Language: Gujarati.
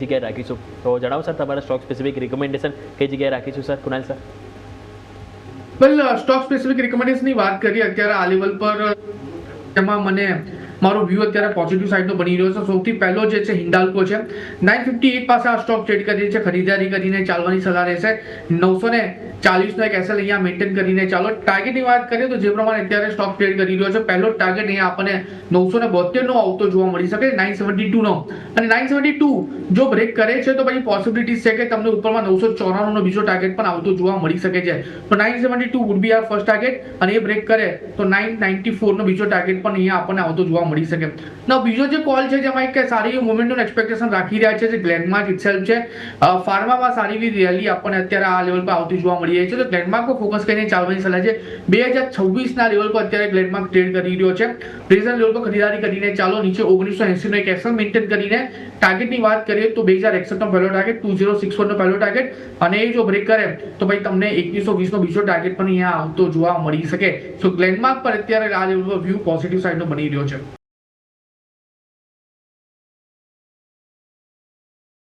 જગ્યાએ રાખીશું. તો જણાવો સર તમારા સ્ટોક સ્પેસિફિક રિકમેન્ડેશન કઈ જગ્યાએ રાખીશું સર કુનાલ સર? વેલ, સ્ટોક સ્પેસિફિક રિકમેન્ડેશનની વાત કરીએ અત્યારે આ લેવલ પર એમાં મને મારો વ્યૂ અત્યારે પોઝિટિવ સાઈડનો બની રહ્યો છે. સૌથી પહેલો જે છે હિન્ડાલ્કો છે, 958 પાસે આ સ્ટોક ટ્રેડ કરી છે. ખરીદારી કરીને ચાલવાની સલાહ રહેશે. 940 નો એક એસએલ અહીંયા મેન્ટેન કરીને ચાલો. ટાર્ગેટની વાત કરીએ તો જે પ્રમાણે અત્યારે સ્ટોક ટ્રેડ કરી રહ્યો છે, પહેલો ટાર્ગેટ અહીંયા આપણને 972 નો આવતો જોવા મળી શકે, 972 નો. અને 972 જો બ્રેક કરે છે તો પછી પોસિબિલિટીઝ છે કે તમને ઉપરમાં 994 નો બીજો ટાર્ગેટ પણ આવતો જોવા મળી શકે છે. તો 972 would be our first target, અને એ બ્રેક કરે તો 994 નો બીજો ટાર્ગેટ પણ અહીંયા આપણને આવતો જોવા મળી શકે. ના બીજો જે કોલ છે જેમાં એક સારી મોમેન્ટનું એક્સપેક્ટેશન રાખી રહ્યા છે જે ગ્લેનમાર્ક ઇટસેલ્ફ છે. ફાર્મામાં સારી એવી રેલી આપણને અત્યારે આ લેવલ પર આવતી જોવા મળી રહી છે. તો ગ્લેનમાર્ક પર ફોકસ કરીને ચાલવાની સલાહ છે. 2026 ના લેવલ પર અત્યારે ગ્લેનમાર્ક ટ્રેડ કરી રહ્યો છે. પ્રેઝન્ટ લેવલ પર ખરીદારી કરીને ચાલો. નીચે 1980 નો એક એક્સેલ મેન્ટેન કરીને ટાર્ગેટની વાત કરીએ તો 2061 નો પહેલો ટાર્ગેટ, 2061 નો પહેલો ટાર્ગેટ, અને એ જો બ્રેક કરે તો ભાઈ તમને 2120 નો બીજો ટાર્ગેટ પણ અહીંયા આવતો જોવા મળી શકે. સો ગ્લેનમાર્ક પર અત્યારે આ લેવલ પર વ્યૂ પોઝિટિવ સાઈડનો બની રહ્યો છે.